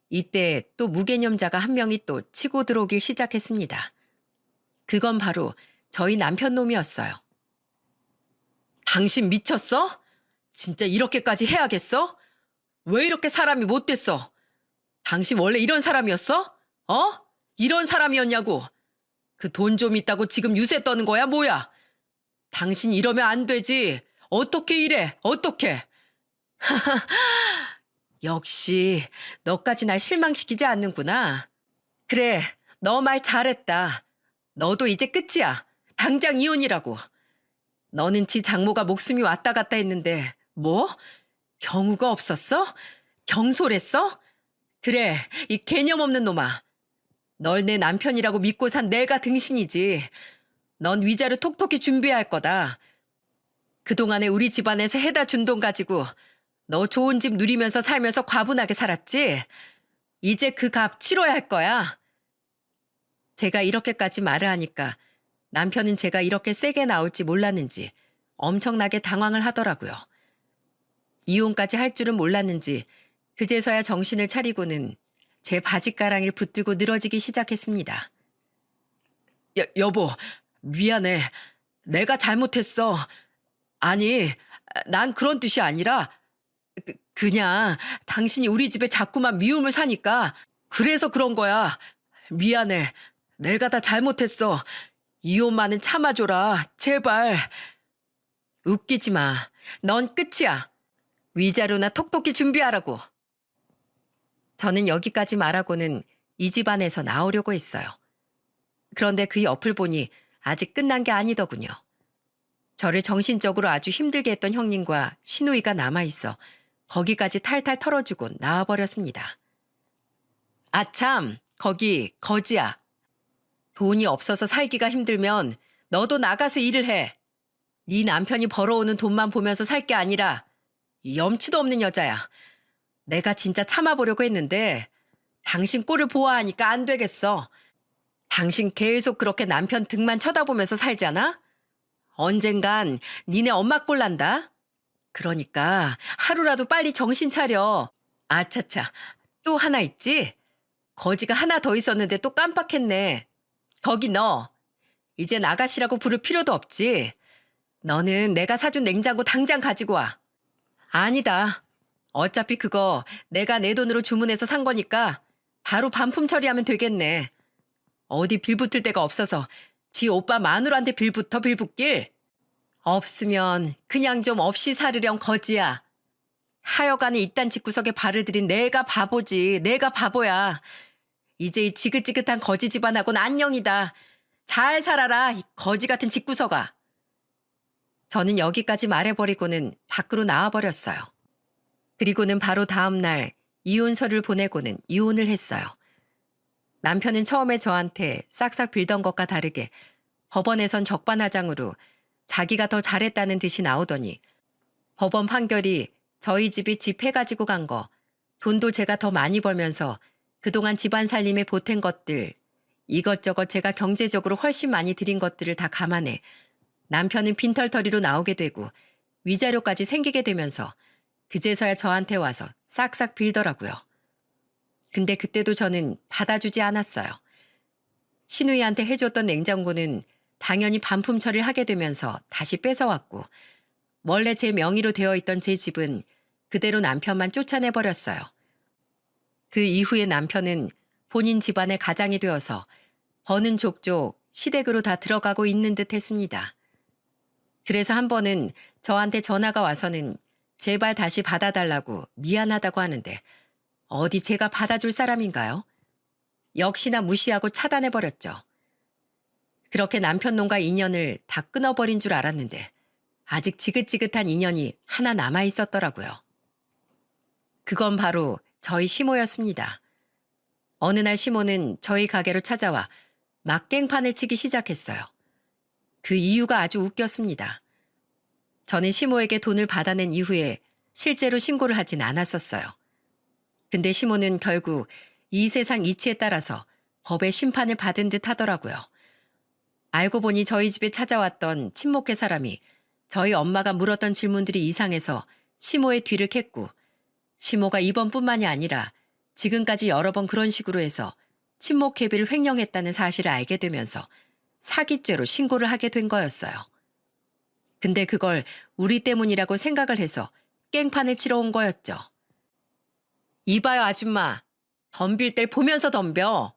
이때 또 무개념자가 한 명이 또 치고 들어오기 시작했습니다. 그건 바로 저희 남편 놈이었어요. 당신 미쳤어? 진짜 이렇게까지 해야겠어? 왜 이렇게 사람이 못됐어? 당신 원래 이런 사람이었어? 이런 사람이었냐고? 그 돈 좀 있다고 지금 유세 떠는 거야 뭐야? 당신 이러면 안 되지. 어떻게 이래? 어떻게? 역시 너까지 날 실망시키지 않는구나. 그래, 너 말 잘했다. 너도 이제 끝이야. 당장 이혼이라고. 너는 지 장모가 목숨이 왔다 갔다 했는데 뭐? 경우가 없었어? 경솔했어? 그래, 이 개념 없는 놈아. 널 내 남편이라고 믿고 산 내가 등신이지. 넌 위자료 톡톡히 준비해야 할 거다. 그동안에 우리 집안에서 해다 준 돈 가지고 너 좋은 집 누리면서 살면서 과분하게 살았지? 이제 그 값 치러야 할 거야. 제가 이렇게까지 말을 하니까 남편은 제가 이렇게 세게 나올지 몰랐는지 엄청나게 당황을 하더라고요. 이혼까지 할 줄은 몰랐는지 그제서야 정신을 차리고는 제 바짓가랑이를 붙들고 늘어지기 시작했습니다. 여보, 미안해. 내가 잘못했어. 아니, 난 그런 뜻이 아니라 그냥 당신이 우리 집에 자꾸만 미움을 사니까 그래서 그런 거야. 미안해. 내가 다 잘못했어. 이혼만은 참아줘라. 제발. 웃기지 마. 넌 끝이야. 위자료나 톡톡히 준비하라고. 저는 여기까지 말하고는 이 집안에서 나오려고 했어요. 그런데 그 옆을 보니 아직 끝난 게 아니더군요. 저를 정신적으로 아주 힘들게 했던 형님과 시누이가 남아있어 거기까지 탈탈 털어주고 나와버렸습니다. 아참, 거기 거지야. 돈이 없어서 살기가 힘들면 너도 나가서 일을 해. 네 남편이 벌어오는 돈만 보면서 살 게 아니라 염치도 없는 여자야. 내가 진짜 참아보려고 했는데 당신 꼴을 보아하니까 안 되겠어. 당신 계속 그렇게 남편 등만 쳐다보면서 살잖아? 언젠간 니네 엄마 꼴 난다. 그러니까 하루라도 빨리 정신 차려. 아차차, 또 하나 있지? 거지가 하나 더 있었는데 또 깜빡했네. 거기 너. 이제 아가씨라고 부를 필요도 없지. 너는 내가 사준 냉장고 당장 가지고 와. 아니다. 어차피 그거 내가 내 돈으로 주문해서 산 거니까 바로 반품 처리하면 되겠네. 어디 빌붙을 데가 없어서 지 오빠 마누라한테 빌붙길? 없으면 그냥 좀 없이 살으렴 거지야. 하여간에 이딴 집구석에 발을 들인 내가 바보지. 내가 바보야. 이제 이 지긋지긋한 거지 집안하고는 안녕이다. 잘 살아라 이 거지 같은 집구석아. 저는 여기까지 말해버리고는 밖으로 나와버렸어요. 그리고는 바로 다음 날 이혼서를 보내고는 이혼을 했어요. 남편은 처음에 저한테 싹싹 빌던 것과 다르게 법원에선 적반하장으로 자기가 더 잘했다는 듯이 나오더니 법원 판결이 저희 집이 집 해가지고 간 거, 돈도 제가 더 많이 벌면서 그동안 집안 살림에 보탠 것들, 이것저것 제가 경제적으로 훨씬 많이 들인 것들을 다 감안해 남편은 빈털터리로 나오게 되고 위자료까지 생기게 되면서 그제서야 저한테 와서 싹싹 빌더라고요. 근데 그때도 저는 받아주지 않았어요. 신우이한테 해줬던 냉장고는 당연히 반품 처리를 하게 되면서 다시 뺏어왔고 원래 제 명의로 되어 있던 제 집은 그대로 남편만 쫓아내버렸어요. 그 이후에 남편은 본인 집안의 가장이 되어서 버는 족족 시댁으로 다 들어가고 있는 듯 했습니다. 그래서 한 번은 저한테 전화가 와서는 제발 다시 받아달라고 미안하다고 하는데 어디 제가 받아줄 사람인가요? 역시나 무시하고 차단해버렸죠. 그렇게 남편 놈과 인연을 다 끊어버린 줄 알았는데 아직 지긋지긋한 인연이 하나 남아있었더라고요. 그건 바로 저희 시모였습니다. 어느 날 시모는 저희 가게로 찾아와 막 깽판을 치기 시작했어요. 그 이유가 아주 웃겼습니다. 저는 시모에게 돈을 받아낸 이후에 실제로 신고를 하진 않았었어요. 근데 시모는 결국 이 세상 이치에 따라서 법의 심판을 받은 듯 하더라고요. 알고 보니 저희 집에 찾아왔던 친목회 사람이 저희 엄마가 물었던 질문들이 이상해서 시모의 뒤를 캤고 시모가 이번뿐만이 아니라 지금까지 여러 번 그런 식으로 해서 친목회비를 횡령했다는 사실을 알게 되면서 사기죄로 신고를 하게 된 거였어요. 근데 그걸 우리 때문이라고 생각을 해서 깽판을 치러 온 거였죠. 이봐요 아줌마. 덤빌 때 보면서 덤벼.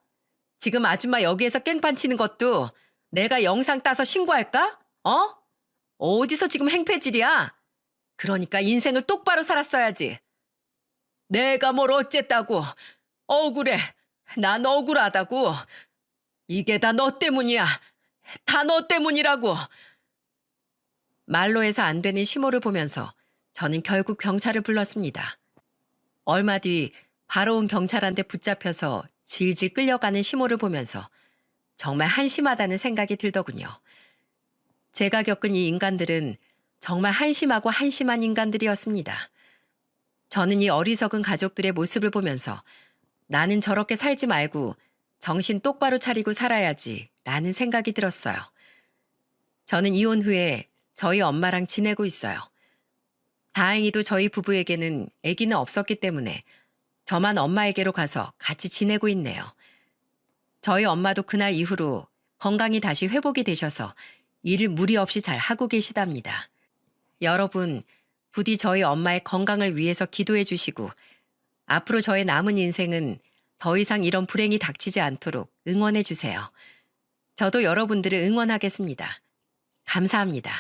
지금 아줌마 여기에서 깽판 치는 것도 내가 영상 따서 신고할까? 어디서 지금 행패질이야? 그러니까 인생을 똑바로 살았어야지. 내가 뭘 어쨌다고. 억울해. 난 억울하다고. 이게 다 너 때문이야. 다 너 때문이라고. 말로 해서 안 되는 시모를 보면서 저는 결국 경찰을 불렀습니다. 얼마 뒤 바로 온 경찰한테 붙잡혀서 질질 끌려가는 시모를 보면서 정말 한심하다는 생각이 들더군요. 제가 겪은 이 인간들은 정말 한심하고 한심한 인간들이었습니다. 저는 이 어리석은 가족들의 모습을 보면서 나는 저렇게 살지 말고 정신 똑바로 차리고 살아야지 라는 생각이 들었어요. 저는 이혼 후에 저희 엄마랑 지내고 있어요. 다행히도 저희 부부에게는 아기는 없었기 때문에 저만 엄마에게로 가서 같이 지내고 있네요. 저희 엄마도 그날 이후로 건강이 다시 회복이 되셔서 일을 무리 없이 잘 하고 계시답니다. 여러분, 부디 저희 엄마의 건강을 위해서 기도해 주시고 앞으로 저의 남은 인생은 더 이상 이런 불행이 닥치지 않도록 응원해 주세요. 저도 여러분들을 응원하겠습니다. 감사합니다.